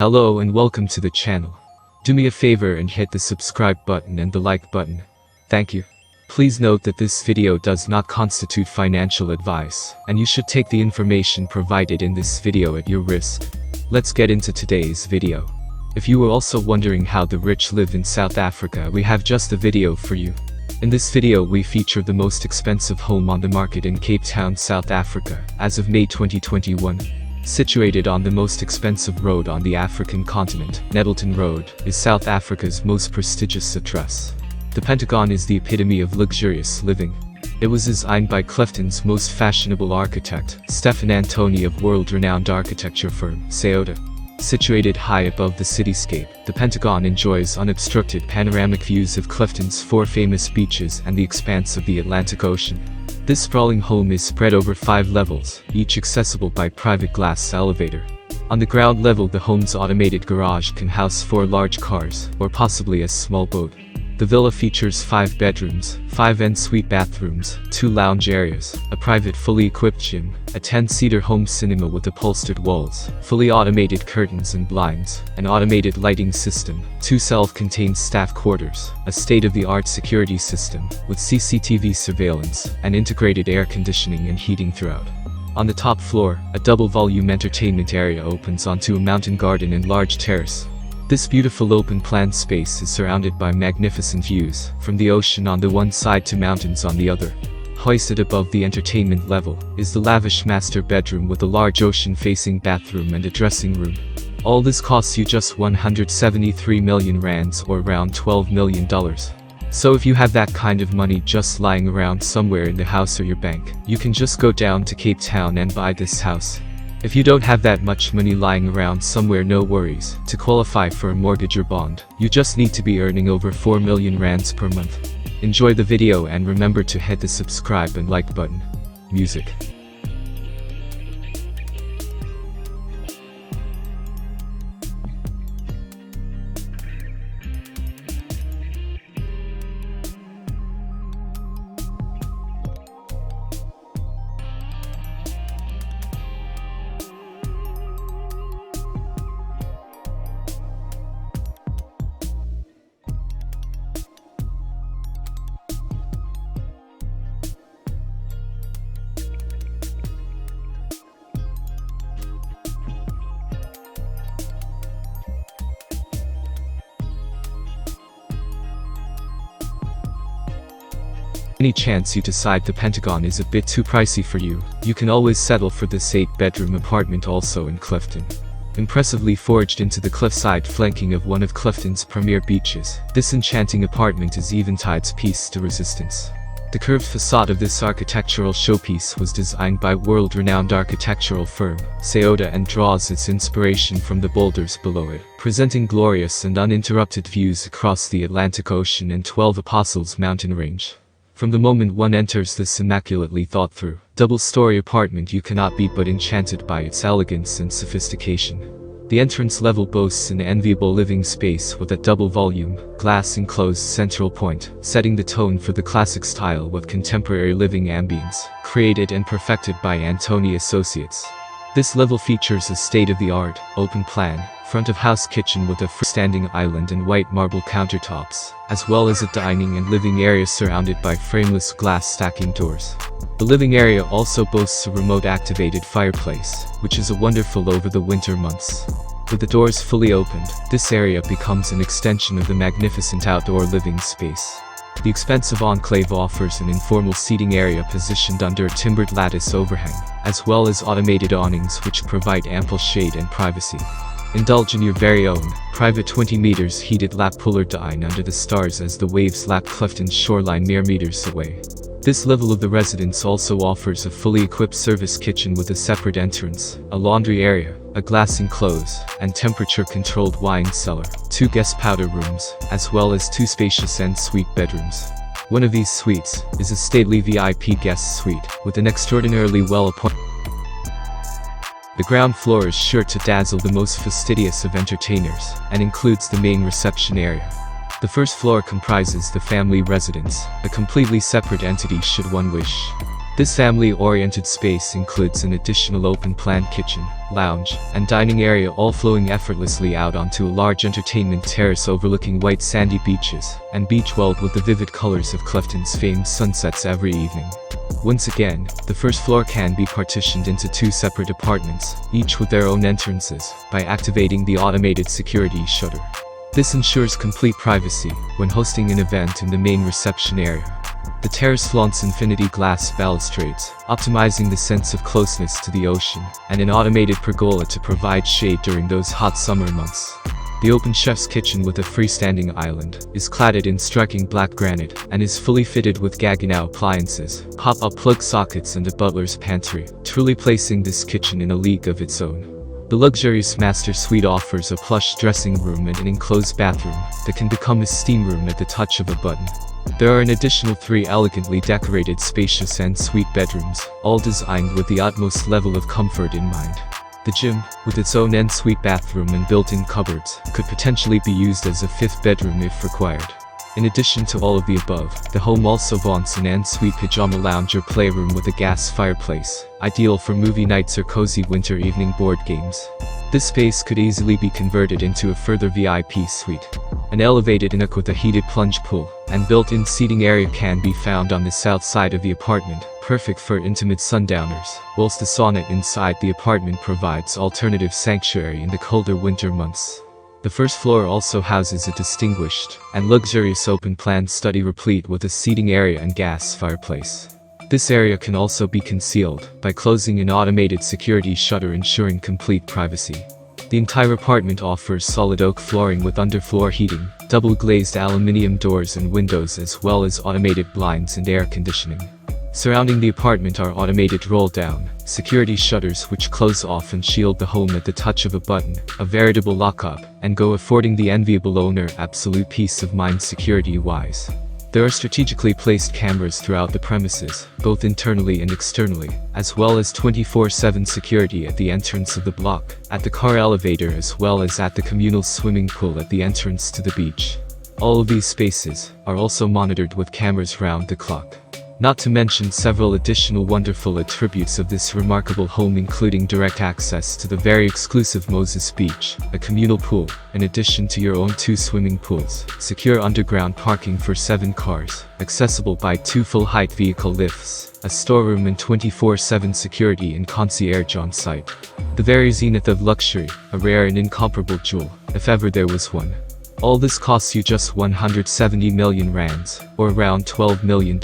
Hello and welcome to the channel. Do me a favor and hit the subscribe button and the like button. Thank you. Please note that this video does not constitute financial advice, and you should take the information provided in this video at your risk. Let's get into today's video. If you were also wondering how the rich live in South Africa, we have just a video for you. In this video we feature the most expensive home on the market in Cape Town, South Africa, as of May 2021. Situated on the most expensive road on the African continent, Nettleton Road is South Africa's most prestigious address. The Pentagon is the epitome of luxurious living. It was designed by Clifton's most fashionable architect, Stefan Antoni of world-renowned architecture firm, Toyota. Situated high above the cityscape, the Pentagon enjoys unobstructed panoramic views of Clifton's 4 famous beaches and the expanse of the Atlantic Ocean. This sprawling home is spread over 5 levels, each accessible by private glass elevator. On the ground level, the home's automated garage can house 4 large cars, or possibly a small boat. The villa features 5 bedrooms, 5 en-suite bathrooms, 2 lounge areas, a private fully equipped gym, a 10-seater home cinema with upholstered walls, fully automated curtains and blinds, an automated lighting system, 2 self-contained staff quarters, a state-of-the-art security system, with CCTV surveillance, and integrated air conditioning and heating throughout. On the top floor, a double-volume entertainment area opens onto a mountain garden and large terrace. This beautiful open-plan space is surrounded by magnificent views, from the ocean on the one side to mountains on the other. Hoisted above the entertainment level is the lavish master bedroom with a large ocean-facing bathroom and a dressing room. All this costs you just 173 million rands, or around $12 million. So if you have that kind of money just lying around somewhere in the house or your bank, you can just go down to Cape Town and buy this house. If you don't have that much money lying around somewhere, no worries. To qualify for a mortgage or bond, you just need to be earning over 4 million rands per month. Enjoy the video and remember to hit the subscribe and like button. Music. Any chance you decide the Pentagon is a bit too pricey for you, you can always settle for this 8-bedroom apartment also in Clifton. Impressively forged into the cliffside flanking of one of Clifton's premier beaches, this enchanting apartment is Eventide's piece de resistance. The curved facade of this architectural showpiece was designed by world-renowned architectural firm, Toyota, and draws its inspiration from the boulders below it, presenting glorious and uninterrupted views across the Atlantic Ocean and 12 Apostles mountain range. From the moment one enters this immaculately thought-through, double-story apartment, you cannot be but enchanted by its elegance and sophistication. The entrance level boasts an enviable living space with a double-volume, glass-enclosed central point, setting the tone for the classic style with contemporary living ambience, created and perfected by Antoni Associates. This level features a state-of-the-art, open-plan, front-of-house kitchen with a freestanding island and white marble countertops, as well as a dining and living area surrounded by frameless glass stacking doors. The living area also boasts a remote-activated fireplace, which is wonderful over the winter months. With the doors fully opened, this area becomes an extension of the magnificent outdoor living space. The expensive enclave offers an informal seating area positioned under a timbered lattice overhang, as well as automated awnings which provide ample shade and privacy. Indulge in your very own, private 20 meters heated lap pool dine under the stars as the waves lap Clifton's shoreline mere meters away. This level of the residence also offers a fully equipped service kitchen with a separate entrance, a laundry area, a glass enclose, and temperature-controlled wine cellar, 2 guest powder rooms, as well as 2 spacious en-suite bedrooms. One of these suites is a stately VIP guest suite, with an extraordinarily well-appointed. The ground floor is sure to dazzle the most fastidious of entertainers, and includes the main reception area. The first floor comprises the family residence, a completely separate entity should one wish. This family-oriented space includes an additional open-plan kitchen, lounge, and dining area, all flowing effortlessly out onto a large entertainment terrace overlooking white sandy beaches and beach walled with the vivid colors of Clifton's famed sunsets every evening. Once again, the first floor can be partitioned into 2 separate apartments, each with their own entrances, by activating the automated security shutter. This ensures complete privacy when hosting an event in the main reception area. The terrace flaunts infinity glass balustrades, optimizing the sense of closeness to the ocean, and an automated pergola to provide shade during those hot summer months. The open chef's kitchen with a freestanding island is cladded in striking black granite and is fully fitted with Gaggenau appliances, pop-up plug sockets and a butler's pantry, truly placing this kitchen in a league of its own. The luxurious master suite offers a plush dressing room and an enclosed bathroom that can become a steam room at the touch of a button. There are an additional 3 elegantly decorated spacious and suite bedrooms, all designed with the utmost level of comfort in mind. The gym, with its own ensuite bathroom and built-in cupboards, could potentially be used as a 5th bedroom if required. In addition to all of the above, the home also vaunts an ensuite pajama lounge or playroom with a gas fireplace, ideal for movie nights or cozy winter evening board games. This space could easily be converted into a further VIP suite. An elevated nook with a heated plunge pool and built-in seating area can be found on the south side of the apartment, perfect for intimate sundowners, whilst the sauna inside the apartment provides alternative sanctuary in the colder winter months. The first floor also houses a distinguished and luxurious open-plan study replete with a seating area and gas fireplace. This area can also be concealed by closing an automated security shutter, ensuring complete privacy. The entire apartment offers solid oak flooring with underfloor heating, double-glazed aluminium doors and windows, as well as automated blinds and air conditioning. Surrounding the apartment are automated roll-down security shutters which close off and shield the home at the touch of a button, a veritable lock-up and go, affording the enviable owner absolute peace of mind security-wise. There are strategically placed cameras throughout the premises, both internally and externally, as well as 24/7 security at the entrance of the block, at the car elevator, as well as at the communal swimming pool at the entrance to the beach. All of these spaces are also monitored with cameras round the clock. Not to mention several additional wonderful attributes of this remarkable home, including direct access to the very exclusive Moses Beach, a communal pool, in addition to your own 2 swimming pools, secure underground parking for 7 cars, accessible by 2 full-height vehicle lifts, a storeroom and 24/7 security and concierge on site. The very zenith of luxury, a rare and incomparable jewel, if ever there was one. All this costs you just 170 million rands, or around $12 million.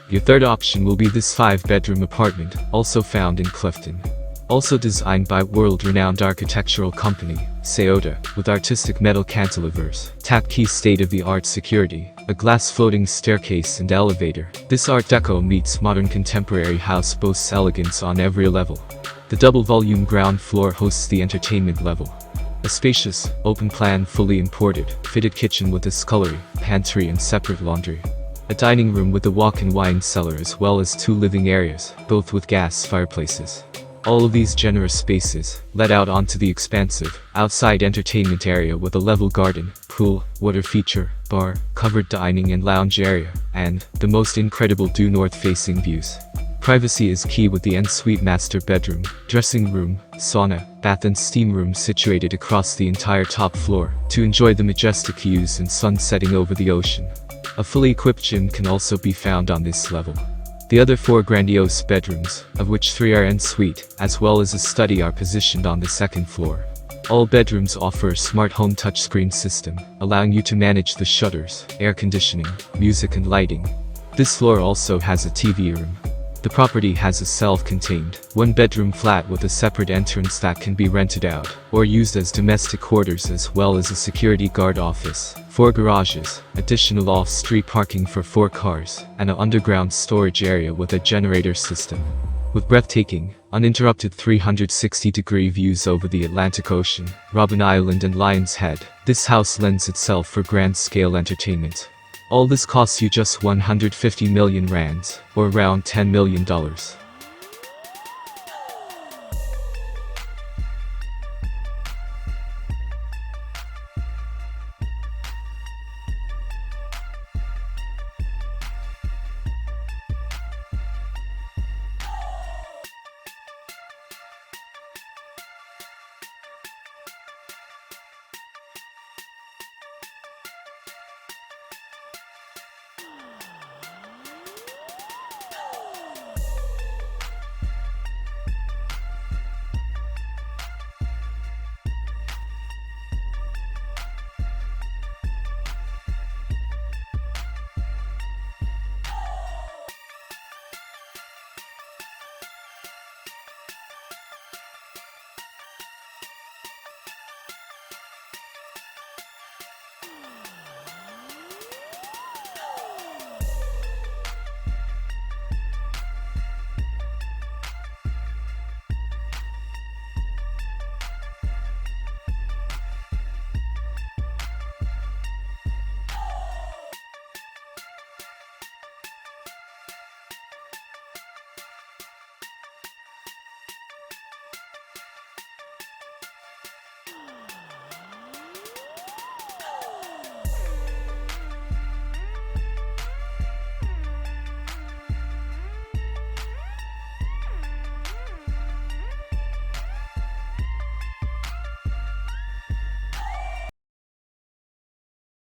Your third option will be this 5-bedroom apartment, also found in Clifton. Also designed by world-renowned architectural company, Toyota, with artistic metal cantilevers, tap-key state-of-the-art security, a glass floating staircase and elevator. This Art Deco meets modern contemporary house boasts elegance on every level. The double-volume ground floor hosts the entertainment level. A spacious, open-plan, fully imported, fitted kitchen with a scullery, pantry and separate laundry. A dining room with a walk-in wine cellar, as well as 2 living areas, both with gas fireplaces. All of these generous spaces let out onto the expansive, outside entertainment area with a level garden, pool, water feature, bar, covered dining and lounge area, and the most incredible due north-facing views. Privacy is key with the ensuite master bedroom, dressing room, sauna, bath and steam room situated across the entire top floor to enjoy the majestic views and sun setting over the ocean. A fully equipped gym can also be found on this level. The other 4 grandiose bedrooms, of which 3 are ensuite, as well as a study, are positioned on the 2nd floor. All bedrooms offer a smart home touchscreen system, allowing you to manage the shutters, air conditioning, music and lighting. This floor also has a TV room. The property has a self-contained, 1-bedroom flat with a separate entrance that can be rented out, or used as domestic quarters, as well as a security guard office, 4 garages, additional off-street parking for 4 cars, and an underground storage area with a generator system. With breathtaking, uninterrupted 360-degree views over the Atlantic Ocean, Robben Island and Lion's Head, this house lends itself for grand-scale entertainment. All this costs you just 150 million rands, or around $10 million.